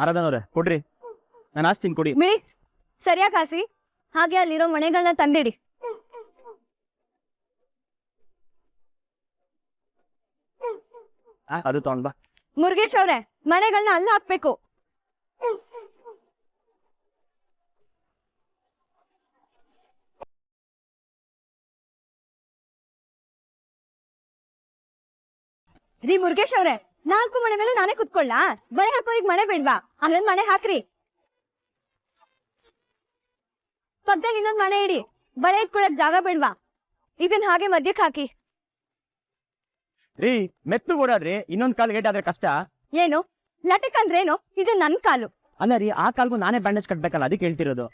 ಆರಾಧನವ್ರೆ ಕೊಡ್ರಿ, ನಾನು ಆಸ್ತೀನಿ ಕೊಡಿ. ಬಿಡಿ, ಸರಿಯಾಗಿ ಹಾಸಿ. ಹಾಗೆ ಅಲ್ಲಿರೋ ಮನೆಗಳನ್ನ ತಂದಿಡಿ. ಅದು ತಗೊಂಡ್ ಬಾ. ಮುರುಗೇಶ್ ಅವ್ರೆ, ಮನೆಗಳನ್ನ ಅಲ್ಲಿ ಹಾಕ್ಬೇಕು. ರೀ ಮುರುಗೇಶ್ ಅವ್ರೆ, 4 ಮನೆ ಮೇಲೆ ನಾನೇ ಕುತ್ಕೊಳ್ಳ? ಬಳೆ ಹಾಕೋರಿಗೆ ಮನೆ ಬೇಡ್ವಾ? ಅಲ್ಲೊಂದ್ ಮನೆ ಹಾಕ್ರಿ. ಪಕ್ಕದಲ್ಲಿ ಇನ್ನೊಂದ್ ಮನೆ ಇಡಿ. ಬಳೆ ಇಟ್ಕೊಳಕ್ ಜಾಗ ಬೇಡ್ವಾ? ಇದನ್ ಹಾಗೆ ಮಧ್ಯಕ್ಕೆ ಹಾಕಿ. ರೀ ಮೆತ್ತು ಓಡಾಡ್ರಿ, ಇನ್ನೊಂದ್ ಕಾಲ್ ಗೇಟ್ ಆದ್ರೆ ಕಷ್ಟ. ಏನು ಲಟಕ್ ಅಂದ್ರೇನು? ಇದು ನನ್ ಕಾಲು. ಅಲ್ಲ ರೀ, ಆ ಕಾಲ್ಗೂ ನಾನೇ ಬ್ಯಾಂಡೇಜ್ ಕಟ್ಬೇಕಲ್ಲ, ಅದಕ್ಕೆ ಹೇಳ್ತಿರೋದು.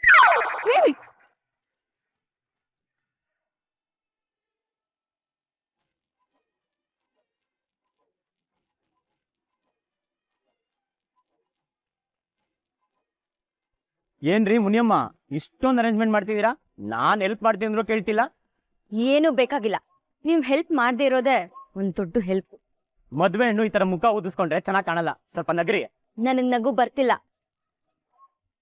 ಏನ್ರಿ ಮುನಿಯಮ್ಮ, ಇಷ್ಟೊಂದು ಅರೇಂಜ್ಮೆಂಟ್ ಮಾಡ್ತಿದ್ದೀರಾ? ನಾನ್ ಹೆಲ್ಪ್ ಮಾಡ್ತೀನಿ ಅಂದ್ರೂ ಕೇಳ್ತಿಲ್ಲ. ಏನು ಬೇಕಾಗಿಲ್ಲ, ನೀವ್ ಹೆಲ್ಪ್ ಮಾಡದೇ ಇರೋದೇ ಒಂದ್ ದೊಡ್ಡ ಹೆಲ್ಪ್. ಮದ್ವೆ ಹೆಣ್ಣು ಈ ತರ ಮುಖ ಊದಿಸ್ಕೊಂಡ್ರೆ ಚೆನ್ನಾಗ್ ಕಾಣಲ್ಲ, ಸ್ವಲ್ಪ ನಗರಿ. ನನಗ್ ನಗು ಬರ್ತಿಲ್ಲ.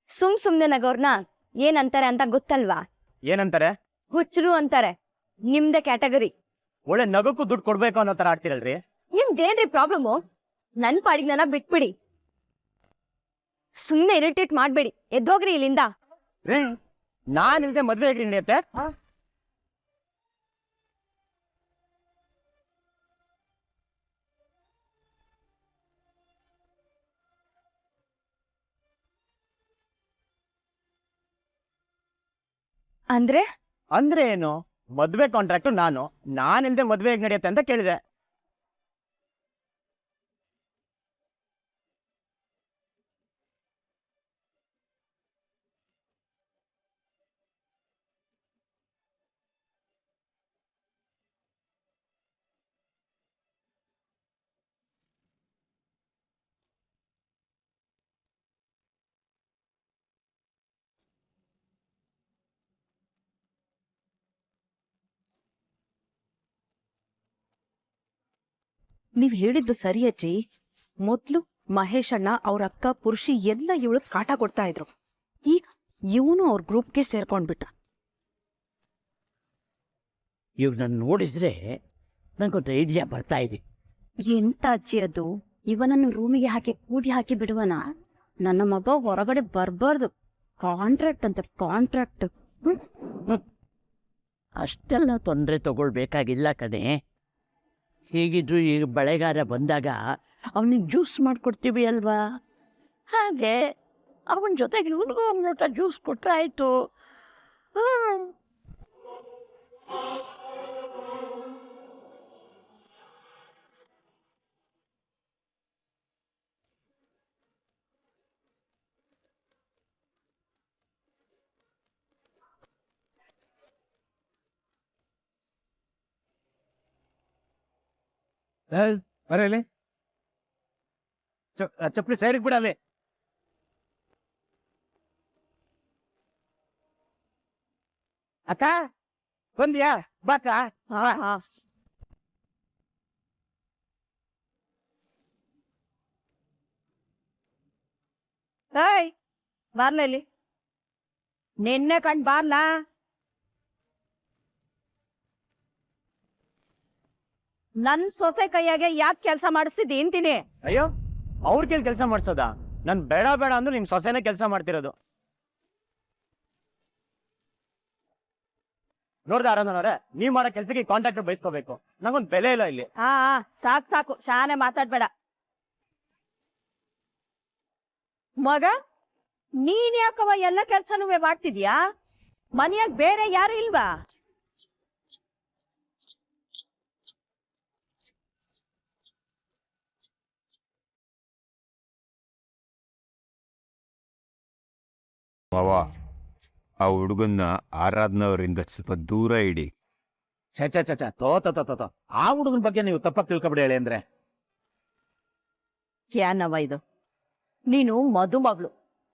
ಸುಮ್ನೆ ನಗೋರ್ನ ಏನಂತಾರೆ ಅಂತ ಗೊತ್ತಲ್ವಾ? ಏನಂತಾರೆ? ಹುಚ್ಚರು ಅಂತಾರೆ. ನಿಮ್ದೆ ಕ್ಯಾಟಗರಿ. ಒಳ್ಳೆ ನಗಕ್ಕೂ ದುಡ್ಡು ಕೊಡ್ಬೇಕು ಅನ್ನೋ ತರ ಆಡ್ತಿರಲ್ರಿ. ನಿಮ್ದೇನ್ರಿ ಪ್ರಾಬ್ಲಮ್ಮು? ನನ್ ಪಾಡಿಗೆ ನನ್ನ ಬಿಟ್ಬಿಡಿ. ಸುಮ್ನೆ ಇರಿಟೇಟ್ ಮಾಡ್ಬೇಡಿ, ಎದ್ದೋಗ್ರಿ ಇಲ್ಲಿಂದ. ರೀ ನಾನ್ ಇಲ್ದೆ ಮದ್ವೆ ಹೇಗ್ರಿ ನಡೆಯುತ್ತೆ? ಅಂದ್ರೆ ಏನು? ಮದ್ವೆ ಕಾಂಟ್ರಾಕ್ಟ್ ನಾನ್ ಇಲ್ದೆ ಮದ್ವೆ ಹೇಗ್ ನಡೆಯುತ್ತೆ ಅಂತ ಕೇಳಿದೆ. ನೀವ್ ಹೇಳಿದ್ದು ಸರಿ ಅಜ್ಜಿ. ಮೊದ್ಲು ಮಹೇಶ್ ಅಣ್ಣ ಅವ್ರ ಅಕ್ಕ ಪುರುಷಿ ಎಲ್ಲ ಇವಳು ಕಾಟ ಕೊಡ್ತಾ ಇದ್ರು. ಈಗ ಇವನು ಅವ್ರ ಗ್ರೂಪ್ಗೆ ಸೇರ್ಕೊಂಡ್ಬಿಟ್ಟ. ಇವ್ರನ್ನ ನೋಡಿದ್ರೆ ನಂಗೊಂದು ಐಡಿಯಾ ಬರ್ತಾ ಇದೆ. ಎಂತ ಅಜ್ಜಿ ಅದು? ಇವನನ್ನು ರೂಮಿಗೆ ಕೂಡಿ ಹಾಕಿ ಬಿಡುವನ? ನನ್ನ ಮಗ ಹೊರಗಡೆ ಬರ್ಬಾರ್ದು. ಕಾಂಟ್ರಾಕ್ಟ್ ಅಂತ ಕಾಂಟ್ರಾಕ್ಟ್. ಅಷ್ಟೆಲ್ಲ ತೊಂದರೆ ತಗೊಳ್ಬೇಕಾಗಿಲ್ಲ ಕಣೆ. ಹೀಗಿದ್ರು ಈಗ ಬೆಳೆಗಾರ ಬಂದಾಗ ಅವನಿಗೆ ಜ್ಯೂಸ್ ಮಾಡಿಕೊಡ್ತೀವಿ ಅಲ್ವಾ? ಹಾಗೆ ಅವನ ಜೊತೆಗೆ ಇವನಿಗೂ ಒಂದು ಲೋಟ ಜ್ಯೂಸ್ ಕೊಟ್ಟರೆ ಆಯಿತು. ಬರಲಿ, ಚಪ್ಪಲಿ ಸೈಡ್ಗೆ ಬಿಡಲಿ. ಅಕ್ಕ ಬಂದ್ಯಾ? ಬಾಕ. ಏಯ್ ಬಾರ್ಲ ಇಲ್ಲಿ. ನಿನ್ನೆ ಕಂಡ್ ಬಾರ್ಲಾ. ನನ್ ಸೊಸೆ ಕೈಯಾಗೆ ಯಾಕೆ ಕೆಲ್ಸ ಮಾಡಿಸ್ತಿದ್ದಿ ಅಂತೀನಿ. ಅಯ್ಯೋ, ಅವ್ರ ಕೈಲಿ ಕೆಲಸ ಮಾಡ್ಸೋದಾ? ನನ್ ಬೇಡ ಬೇಡ ಅಂದ್ರು ನಿಮ್ ಸೊಸೆನೇ ಕೆಲಸ ಮಾಡ್ತಿರೋದು. ನೋಡ್ದ ಆರಾಧನವ್ರೆ, ನೀವ್ ಮಾಡೋ ಕೆಲ್ಸಕ್ಕೆ ಕಾಂಟ್ರಾಕ್ಟರ್ ಬಯಸ್ಕೋಬೇಕು. ನಂಗೊಂದ್ ಬೆಲೆ ಇಲ್ಲ ಇಲ್ಲಿ. ಸಾಕು ಶಾನೆ ಮಾತಾಡ್ಬೇಡ. ಮಗ, ನೀನ್ ಯಾಕವ ಎಲ್ಲ ಕೆಲ್ಸನೂ ಮಾಡ್ತಿದ್ಯಾ? ಮನೆಯಾಗ ಬೇರೆ ಯಾರು ಇಲ್ವಾ? ಮಾವ, ಆ ಹುಡುಗನ್ನ ಆರಾಧನವರಿಂದ ಸ್ವಲ್ಪ ದೂರ ಇಡಿ. ಚ ತೋ ಆ ಹುಡುಗನ ಬಗ್ಗೆ ನೀವು ತಪ್ಪಾಗಿ ತಿಳ್ಕೊಬಿಡಿ ಹೇಳಿ. ಅಂದ್ರೆ ಏನವ ಇದು? ನೀನು ಮದುಮಗಳು,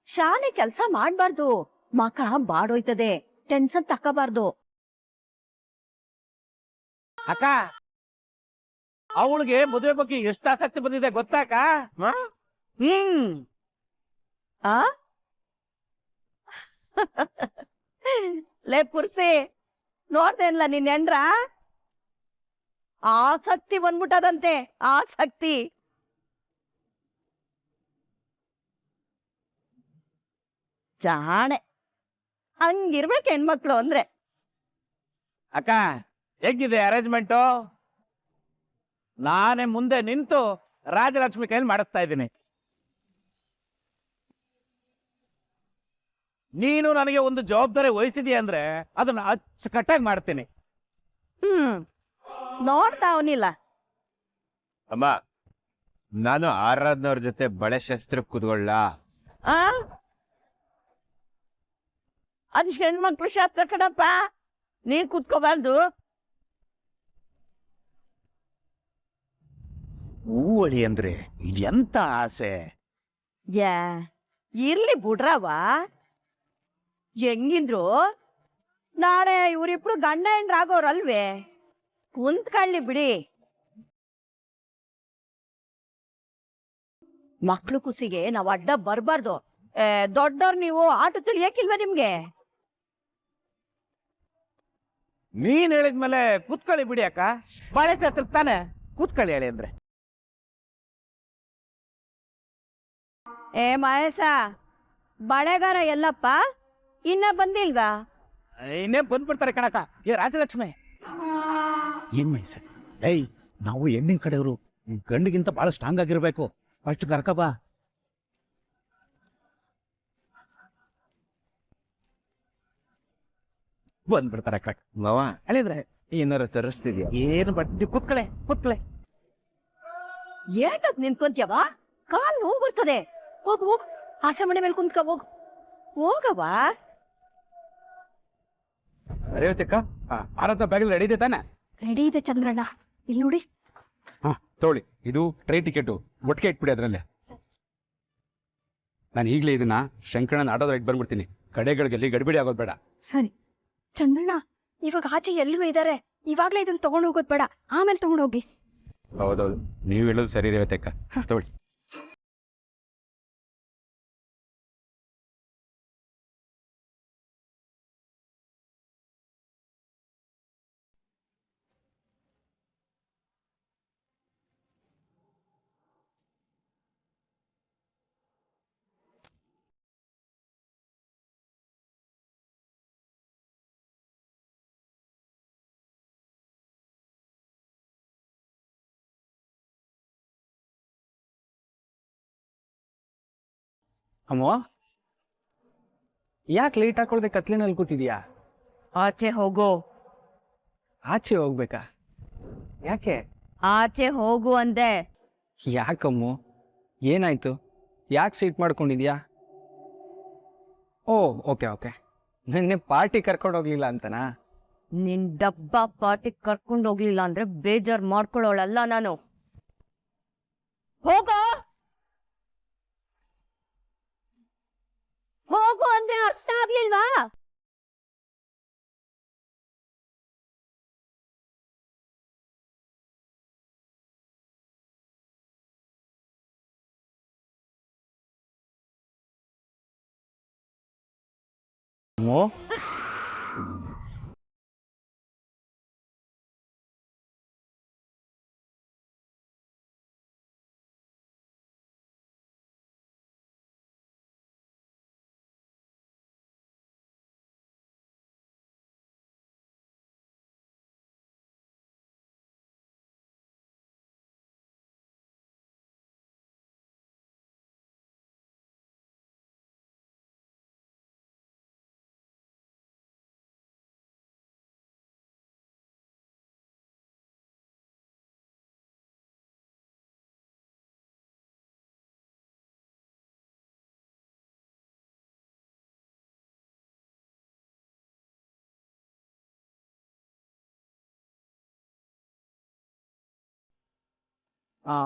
ಶಾಲೆ ಕೆಲ್ಸ ಮಾಡ್ಬಾರ್ದು. ಮಕ ಬಾಡೋಯ್ತದೆ, ಟೆನ್ಷನ್ ತಕ್ಕಬಾರ್ದು. ಅಕ್ಕ, ಅವಳಿಗೆ ಮದುವೆ ಬಗ್ಗೆ ಎಷ್ಟು ಆಸಕ್ತಿ ಬಂದಿದೆ ಗೊತ್ತಾಕ? ಆ ಲೇ ಪುರ್ಸಿ, ನೋಡ್ದೇನ್ಲ ನಿನ್ ಹೆಂಡ್ರ ಆಸಕ್ತಿ ಬಂದ್ಬಿಟ್ಟದಂತೆ, ಆಸಕ್ತಿ. ಜಾಣೆ, ಹಂಗಿರ್ಬೇಕು ಹೆಣ್ಮಕ್ಳು ಅಂದ್ರೆ. ಅಕ್ಕ ಹೇಗಿದೆ ಅರೇಂಜ್ಮೆಂಟು? ನಾನೇ ಮುಂದೆ ನಿಂತು ರಾಜಲಕ್ಷ್ಮಿ ಕೈಲಿ ಮಾಡಿಸ್ತಾ ಇದ್ದೀನಿ. ನೀನು ನನಗೆ ಒಂದು ಜವಾಬ್ದಾರಿ ವಹಿಸಿದೀಯ ಅಂದ್ರೆ ಅದನ್ನ ಅಚ್ಚುಕಟ್ಟಾಗಿ ಮಾಡ್ತೀನಿ. ನೋಡ್ತಾ ಅವನಿಲ್ಲ. ಅಮ್ಮ, ನಾನು ಆರಾಧನವ್ರ ಜೊತೆ ಬಳೆ ಶಸ್ತ್ರ ಕೂತ್ಕೊಳ್ಳ. ಆ ಅದು ಹೆಣ್ಮಕ್ಳು ಶಾಸ್ತ್ರ ಕಣಪ್ಪ, ನೀ ಕೂತ್ಕೋಬಾರ್ದು. ಹೂವಳಿ ಅಂದ್ರೆ ಎಂತ ಆಸೆ. ಯಾ ಇರ್ಲಿ ಬಿಡ್ರವ, ಹೆಂಗಿದ್ರು ನಾಳೆ ಇವರಿಬ್ರು ಗಂಡ ಹೆಂಡ್ರಾಗೋರಲ್ವೇ, ಕುಂತ್ಕೊಳ್ಳಿ ಬಿಡಿ. ಮಕ್ಳು ಕುಸಿಗೆ ನಾವ್ ಅಡ್ಡ ಬರ್ಬಾರ್ದು. ದೊಡ್ಡವ್ರು ನೀವು, ಆಟ ತಿಳಿಯಕ್ಕಿಲ್ವ ನಿಮ್ಗೆ? ನೀನ್ ಹೇಳಿದ್ಮೇಲೆ ಕೂತ್ಕೊಳ್ಳಿ ಬಿಡಿ ಅಕ್ಕ, ಬಾಳೆ ಶಾಸ್ತ್ರ ತಾನೆ, ಕೂತ್ಕೊಳ್ಳಿ ಹೇಳಿ ಅಂದ್ರೆ. ಮಹೇಶ, ಬಳೆಗಾರ ಎಲ್ಲಪ್ಪ ಇನ್ನ ಬಂದಿಲ್ವಾ? ಇನ್ನೇ ಬಂದ್ಬಿಡ್ತಾರೆ ಕಣಕ್ಕ. ಏ ರಾಜಲಕ್ಷ್ಮಿ, ಏನ್ ಮೈಸ, ಏಯ್ ನಾವು ಹೆಣ್ಣಿನ ಕಡೆಯವರು, ಗಂಡಿಗಿಂತ ಬಹಳ ಸ್ಟ್ರಾಂಗ್ ಆಗಿರ್ಬೇಕು. ಫಸ್ಟ್ ಕರ್ಕ ಬಾ. ಬಂದ್ಬಿಡ್ತಾರೆ ಅಕ್ಕ. ಮಾವ, ಹೇಳಿದ್ರೆ ಏನಾರು ತರಿಸ್ತಿದ್ಯಾ? ಏನು ಬಡ್ಡಿ, ಕೂತ್ಕಳೆ ಕೂತ್ಕಳೆ. ಏಟದ್ ನಿಂತ್ಕೊಂತ್ಯವ? ಕಾಲ್ ನೋವು ಬರ್ತದೆ. ಹೋಗು ಹೋಗು, ಆಸೆ ಮನೆ ಮೇಲೆ ಕುಂತ್ಕ ಹೋಗು. ಹೋಗವ. ರೇವತಿಕ್ಕ, ಆರಾಧ ಬ್ಯಾಗಲ್ಲಿ ರೆಡಿ ಇದೆ ತಾನೆ? ರೆಡಿ ಇದೆ ಚಂದ್ರಣ್ಣ, ಇಲ್ಲಿ ನೋಡಿ. ಹಾ ತಗೊಳ್ಳಿ, ಇದು ಟ್ರೈ ಟಿಕೆಟು, ಒಟ್ಟಿಗೆ ಇಟ್ಬಿಡಿ ಅದರಲ್ಲೇ. ನಾನು ಈಗಲೇ ಇದನ್ನ ಶಂಕರಣ್ಣನ ಆಟೋದ ಇಟ್ಟು ಬಂದ್ಬಿಡ್ತೀನಿ. ಕಡೆಗಳಿಗೆ ಗಡಿಬಿಡಿ ಆಗೋದು ಬೇಡ. ಸರಿ ಚಂದ್ರಣ್ಣ, ಇವಾಗ ಆಚೆ ಎಲ್ಲರೂ ಇದ್ದಾರೆ, ಇವಾಗ್ಲೇ ಇದನ್ನ ತಗೊಂಡು ಹೋಗೋದು ಬೇಡ, ಆಮೇಲೆ ತಗೊಂಡು ಹೋಗಿ. ಹೌದೌದು, ನೀವು ಹೇಳೋದು ಸರಿ ರೇವತಿಕ್ಕ. ತಗೊಳ್ಳಿ. ಅಮ್ಮ, ಯಾಕೆ ಲೇಟ್ ಹಾಕೊಳ್ದೆ ಕತ್ಲಿನಲ್ಲಿ ಕೂತಿದ್ಯಾ? ಆಚೆ ಹೋಗು. ಆಚೆ ಹೋಗ್ಬೇಕಾ? ಯಾಕೆ? ಆಚೆ ಹೋಗು ಅಂದೆ. ಯಾಕಮ್ಮು, ಏನಾಯ್ತು? ಯಾಕೆ ಸೀಟ್ ಮಾಡ್ಕೊಂಡಿದ್ಯಾ? ಓ ಓಕೆ ಓಕೆ, ನಿನ್ನೆ ಪಾರ್ಟಿ ಕರ್ಕೊಂಡು ಹೋಗ್ಲಿಲ್ಲ ಅಂತನಾ? ನಿನ್ ಡಬ್ಬ ಪಾರ್ಟಿ ಕರ್ಕೊಂಡು ಹೋಗ್ಲಿಲ್ಲ ಅಂದ್ರೆ ಬೇಜಾರ್ ಮಾಡ್ಕೊಳ್ಳೋಳಲ್ಲ ನಾನು. ಹೋಗೋ ಹೋಗು ಅಂದ್ರೆ ಅರ್ಥ ಆಗ್ಲಿಲ್ವಾ? ಅಮ್ಮು,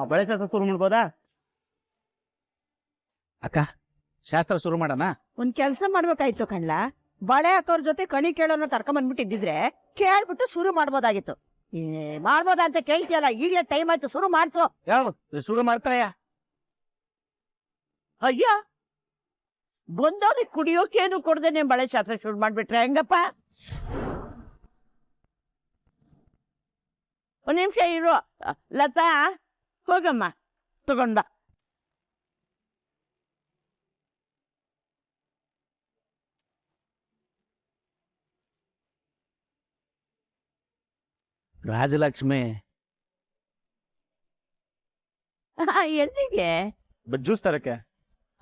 ಬಳೆ ಶಾಸ್ತ್ರ ಶುರು ಮಾಡ್ಬೋದಾ ಅಕ್ಕ? ಶಾಸ್ತ್ರ ಶುರು ಮಾಡೋಣ. ಒಂದ್ ಕೆಲ್ಸ ಮಾಡ್ಬೇಕಾಯ್ತು ಕಣ್ಲ. ಬಳೆ ಹಾಕೋರ್ ಜೊತೆ ಕಣಿ ಕೇಳೋನ ಕರ್ಕೊಂಬಂದ್ಬಿಟ್ಟಿದ್ರೆ ಕೇಳ್ಬಿಟ್ಟು ಶುರು ಮಾಡ್ಬೋದಾಗಿತ್ತು. ಮಾಡ್ಬೋದಾ ಅಂತ ಕೇಳ್ತಿಯಲ್ಲ, ಈಗಲೇ ಟೈಮ್ ಆಯ್ತು, ಶುರು ಮಾಡ್ಸೋ. ಯಾವ ಶುರು ಮಾಡ್ತಾಯ? ಅಯ್ಯ, ಬಂದವ್ರಿಗೆ ಕುಡಿಯೋಕೇನು ಕೊಡ್ದೇನೆ ಬಳೆ ಶಾಸ್ತ್ರ ಶುರು ಮಾಡ್ಬಿಟ್ರೆ ಹೆಂಗಪ್ಪ? ಒಂದ್ ನಿಮಿಷ ಇರು. ಲತಾ, ಹೋಗಮ್ಮ, ತಗೊಂಡ. ರಾಜಲಕ್ಷ್ಮಿ, ಎಲ್ಲಿಗೆ? ಜ್ಯೂಸ್ ತರಕ್ಕೆ.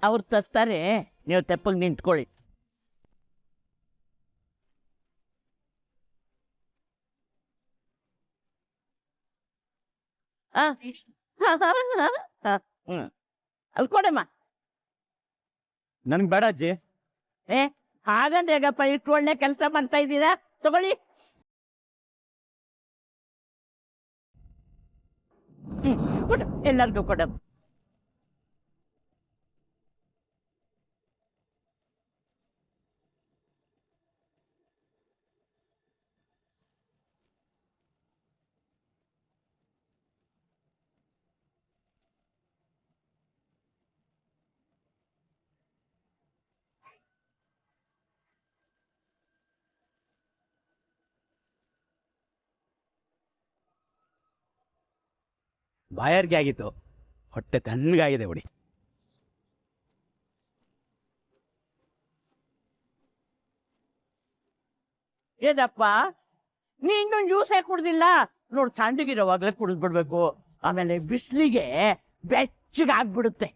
ಅವ್ರು ತರ್ತಾರೆ, ನೀವು ತೆಪ್ಪಗೆ ನಿಂತ್ಕೊಳ್ಳಿ. ಅಲ್ಲಿ ಕೊಡಮ್ಮ. ನನ್ಗೆ ಬೇಡ ಅಜ್ಜಿ. ಏ ಹಾಗಂದ್ರೆ ಹೇಗಪ್ಪ, ಇಷ್ಟು ಒಳ್ಳೆ ಕೆಲಸ ಮಾಡ್ತಾ ಇದ್ದೀರಾ? ತಗೊಳ್ಳಿ. ಕೊಡು, ಎಲ್ಲರಿಗೂ ಕೊಡಮ್ಮ. ಬಾಯಾರಿಕೆ ಆಗಿತ್ತು, ಹೊಟ್ಟೆ ತಣ್ಣಗಾಗಿದೆ ಬಿಡಿ. ಏನಪ್ಪ, ನೀನು ಜ್ಯೂಸೇ ಕುಡ್ದಿಲ್ಲ? ನೋಡು, ತಣ್ಣಗಿರೋವಾಗಲೇ ಕುಡಿದ್ಬಿಡ್ಬೇಕು, ಆಮೇಲೆ ಬಿಸಿಲಿಗೆ ಬೆಚ್ಚಗಾಗ್ಬಿಡುತ್ತೆ.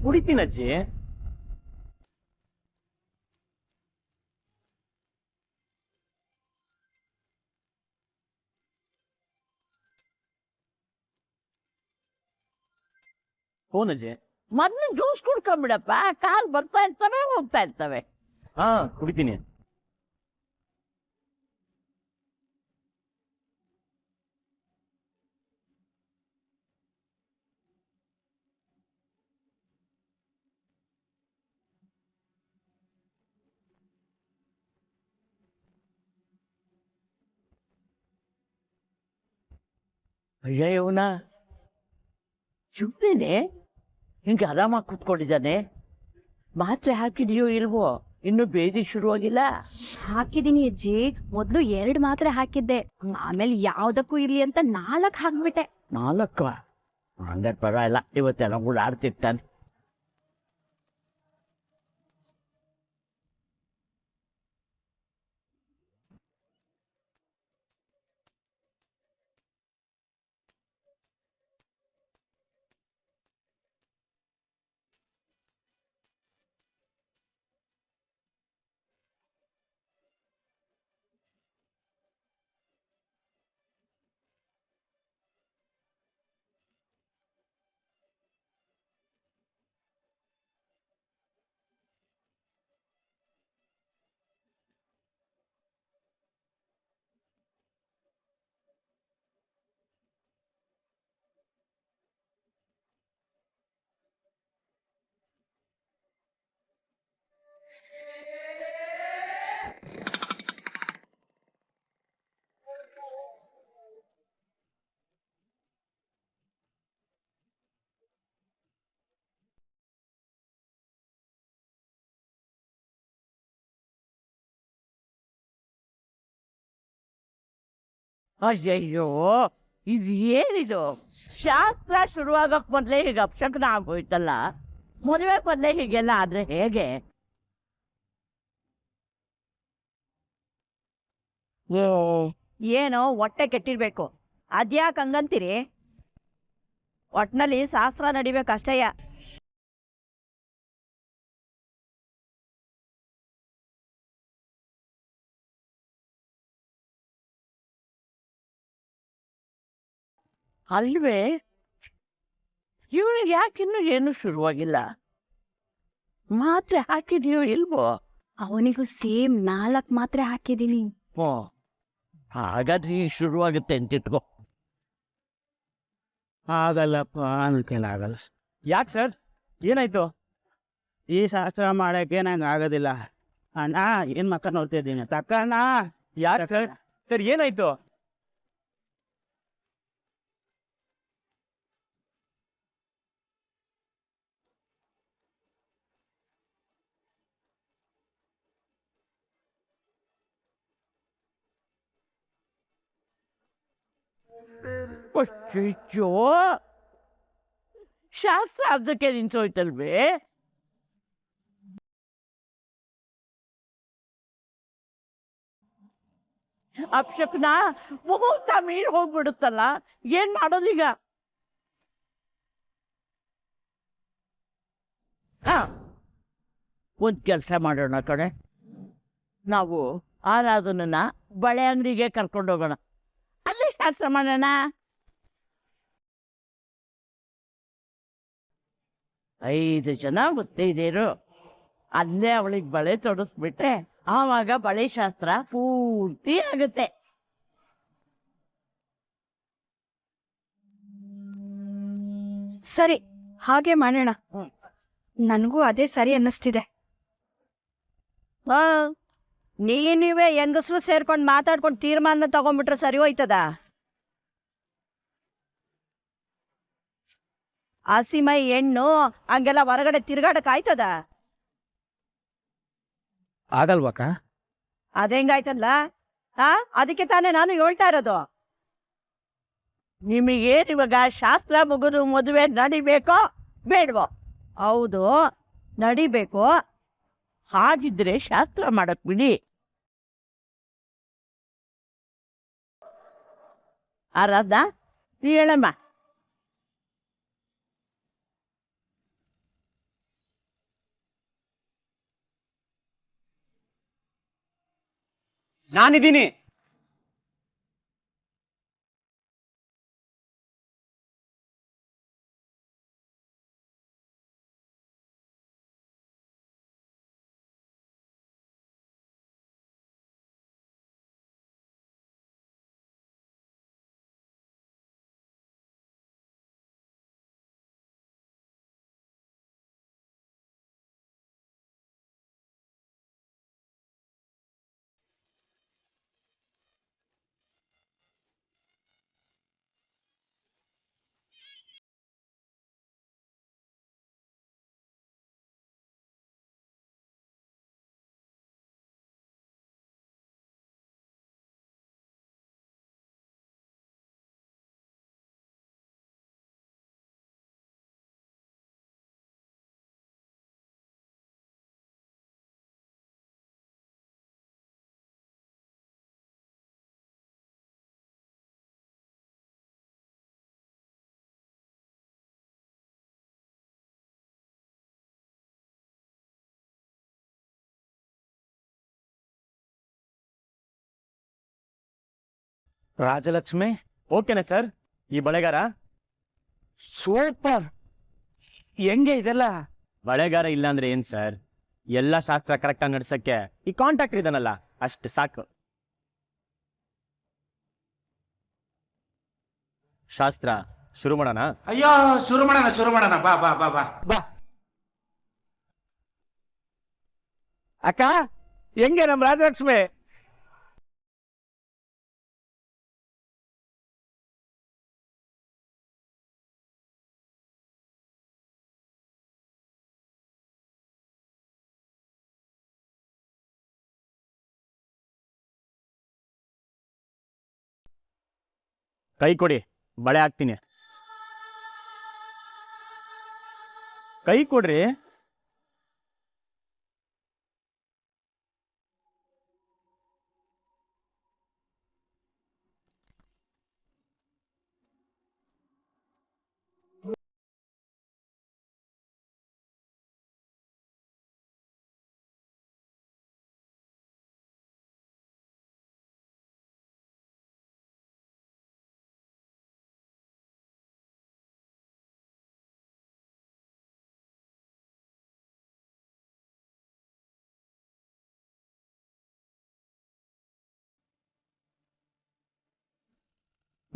ಕುಡಿತೀನಿ ಅಜ್ಜಿ. ಫೋನ್ ಅಜ್ಜಿ. ಮೊದ್ಲು ಜ್ಯೂಸ್ ಕುಡ್ಕೊಂಬಿಡಪ್ಪ, ಕಾಲ್ ಬರ್ತಾ ಇರ್ತವೆ ಹೋಗ್ತಾ ಇರ್ತವೆ. ಹಾ, ಕುಡಿತೀನಿ. ಅಯ್ಯ ಇವನ ಸುಮ್ಮನೆ ಹಿಂಗೆ ಆರಾಮಾಗಿ ಕೂತ್ಕೊಂಡಿದ್ದಾನೆ. ಮಾತ್ರೆ ಹಾಕಿದ್ಯೋ ಇಲ್ವೋ? ಇನ್ನು ಬೇದಿ ಶುರುವಾಗಿಲ್ಲ. ಹಾಕಿದೀನಿ ಅಜ್ಜಿ. ಮೊದ್ಲು 2 ಮಾತ್ರೆ ಹಾಕಿದ್ದೆ, ಆಮೇಲೆ ಯಾವ್ದಕ್ಕೂ ಇರ್ಲಿ ಅಂತ 4 ಹಾಕ್ಬಿಟ್ಟೆ. 4? ಹಂಗಾರೆ ಪರವಾಗಿಲ್ಲ, ಇವತ್ತೆಲ್ಲ ಕೂಡ ಆಡ್ತಿರ್ತಾನೆ. ಅಯ್ಯಯ್ಯೋ, ಇದು ಏನಿದು? ಶಾಸ್ತ್ರ ಶುರುವಾಗಕ್ ಮೊದಲೇ ಹೀಗೆ ಅಪಶಕನ ಆಗೋಯ್ತಲ್ಲ. ಮದುವೆ ಮೊದಲೇ ಹೀಗೆಲ್ಲ ಆದ್ರೆ ಹೇಗೆ? ಏನೋ ಹೊಟ್ಟೆ ಕೆಟ್ಟಿರ್ಬೇಕು, ಅದ್ಯಾಕ್ ಹಂಗಂತೀರಿ? ಒಟ್ನಲ್ಲಿ ಶಾಸ್ತ್ರ ನಡಿಬೇಕಷ್ಟಯ್ಯ. ಅಲ್ವೇ, ಇವನಿಗೆ ಯಾಕಿನ್ನೂ ಏನು ಶುರುವಾಗಿಲ್ಲ? ಮಾತ್ರೆ ಹಾಕಿದೆಯೋ ಇಲ್ವೋ? ಅವನಿಗೂ ಸೇಮ್ 4 ಮಾತ್ರೆ ಹಾಕಿದೀನಿ. ಓ, ಹಾಗಾದ್ರೆ ಈಗ ಶುರುವಾಗುತ್ತೆ ಅಂತಿಟ್ಕೋ. ಆಗಲ್ಲಪ್ಪ, ನನ್ನ ಕೈಲಿ ಆಗಲ್ಲ. ಯಾಕೆ ಸರ್, ಏನಾಯ್ತು? ಈ ಶಾಸ್ತ್ರ ಮಾಡಕ್ಕೆ ನಂಗೆ ಆಗೋದಿಲ್ಲ. ಅಣ್ಣ, ಏನ್ ಮಕ್ಕ ನೋಡ್ತಿದ್ದೀನಿ, ತಕ್ಕಣ್ಣ. ಯಾಕೆ ಸರ್? ಸರ್ ಏನಾಯ್ತು? ಅಯ್ಯೋ ಶಾಸ್ತ್ರ ಅರ್ಧಕ್ಕೆ ನಿಂತೋಯ್ತಲ್ವೇ? ಅಪ್ಶಕ್ನ ಮುಹೂರ್ತ ಮೀರ್ ಹೋಗ್ಬಿಡುತ್ತಲ್ಲ, ಏನ್ ಮಾಡೋದೀಗ? ಒಂದ್ ಕೆಲಸ ಮಾಡೋಣ ಕಣೆ, ನಾವು ಆರಾಧನನ್ನ ಬಳೆ ಅಂಗಡಿಗೆ ಕರ್ಕೊಂಡೋಗೋಣ, ಅಲ್ಲೇ ಶಾಸ್ತ್ರ ಮಾಡೋಣ. 5 ಜನ ಮುತ್ತೈದೆಯರು, ಅಲ್ಲೇ ಅವಳಿಗೆ ಬಳೆ ತೊಡಸ್ಬಿಟ್ರೆ ಆವಾಗ ಬಳೆ ಶಾಸ್ತ್ರ ಪೂರ್ತಿ ಆಗುತ್ತೆ. ಸರಿ, ಹಾಗೆ ಮಾಡೋಣ. ನನಗೂ ಅದೇ ಸರಿ ಅನ್ನಿಸ್ತಿದೆ. ನೀವೇ ಹೆಂಗಸರು ಸೇರ್ಕೊಂಡು ಮಾತಾಡ್ಕೊಂಡು ತೀರ್ಮಾನ ತಗೊಂಡ್ಬಿಟ್ರೆ ಸರಿ ಹೋಯ್ತದ? ಹಸಿಮೈ ಹೆಣ್ಣು ಹಂಗೆಲ್ಲ ಹೊರಗಡೆ ತಿರ್ಗಾಡಕ್ ಆಯ್ತದ? ಆಗಲ್ವಕ್ಕ? ಅದೆಂಗಾಯ್ತಲ್ಲ? ಅದಕ್ಕೆ ತಾನೇ ನಾನು ಹೇಳ್ತಾ ಇರೋದು. ನಿಮಗೇನು ಇವಾಗ ಶಾಸ್ತ್ರ ಮುಗಿದು ಮದುವೆ ನಡಿಬೇಕೋ ಬೇಡವೋ? ಹೌದು, ನಡಿಬೇಕು. ಹಾಗಿದ್ರೆ ಶಾಸ್ತ್ರ ಮಾಡಕ್ ಬಿಡಿ. ಆರಾಧನಾ, ನೀ ಹೇಳಮ್ಮ. ನಾನಿದ್ದೀನಿ. ರಾಜಲಕ್ಷ್ಮಿ, ಓಕೆನಾ ಸರ್ ಈ ಬಳೆಗಾರ? ಸೂಪರ್. ಹೆಂಗೆ ಇದೆಲ್ಲ? ಬಳೆಗಾರ ಇಲ್ಲ ಅಂದ್ರೆ ಏನ್ ಸರ್, ಎಲ್ಲ ಶಾಸ್ತ್ರ ಕರೆಕ್ಟಾಗಿ ನಡ್ಸಕ್ಕೆ ಈ ಕಾಂಟ್ಯಾಕ್ಟ್ ಇದಾನಲ್ಲ ಅಷ್ಟು ಸಾಕು. ಶಾಸ್ತ್ರ ಶುರು ಮಾಡೋಣ? ಅಯ್ಯೋ, ಶುರು ಮಾಡೋಣ. ಬಾ ಬಾ ಬಾ ಬಾ ಬಾ ಅಕ್ಕ, ಹೆಂಗೆ ನಮ್ ರಾಜಲಕ್ಷ್ಮಿ? ಕೈ ಕೊಡಿ, ಬಳೆ ಹಾಕ್ತೀನಿ. ಕೈ ಕೊಡ್ರಿ.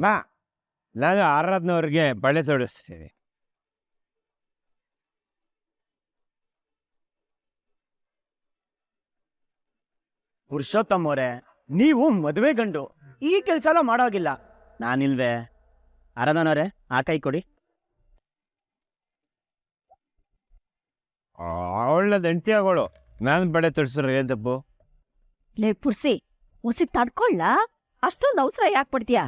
ಬಾ, ನಾನು ಆರಾಧನವ್ರಿಗೆ ಬಳೆ ತೊಡಿಸ್ತೀನಿ. ಪುರುಷೋತ್ತಮ್ ಅವರೇ, ನೀವು ಮದುವೆ ಗಂಡು, ಈ ಕೆಲಸ ಎಲ್ಲ ಮಾಡೋಗಿಲ್ಲ. ನಾನಿಲ್ವೇ? ಆರಾಧನವ್ರೆ, ಆ ಕೈ ಕೊಡಿ. ಅವಳನ್ನ ಹೆಂಡತಿ ಆಗೋಳು, ನಾನು ಬಳೆ ತೊಡಿಸಿದ್ರೆ ಏನ್ ತಪ್ಪು? ಲೇ ಪುರ್ಸಿ, ಹೊಸಿ ತಡ್ಕೊಳ್ಳ, ಅಷ್ಟೊಂದು ಅವಸರ ಯಾಕೆ ಪಡ್ತೀಯ?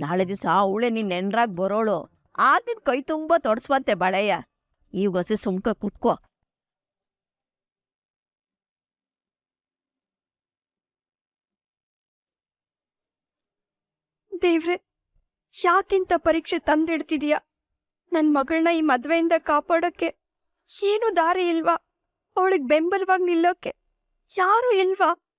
ನಾಳೆ ದಿವಸ ಅವಳೆ ನಿನ್ ನೆನ್ರಾಗ್ ಬರೋಳು. ಆಗ ನಿನ್ ಕೈ ತುಂಬಾ ತೊಡಸ್ವಂತೆ ಬಳೆಯ. ಈಗ ಹೊಸಿ ಸುಮ್ಕ ಕುತ್ಕೋ. ದೇವ್ರೆ, ಯಾಕಿಂತ ಪರೀಕ್ಷೆ ತಂದಿಡ್ತಿದ್ಯಾ? ನನ್ ಮಗಳನ್ನ ಈ ಮದ್ವೆಯಿಂದ ಕಾಪಾಡೋಕೆ ಏನು ದಾರಿ ಇಲ್ವಾ? ಅವಳಿಗೆ ಬೆಂಬಲವಾಗಿ ನಿಲ್ಲೋಕೆ ಯಾರು ಇಲ್ವಾ?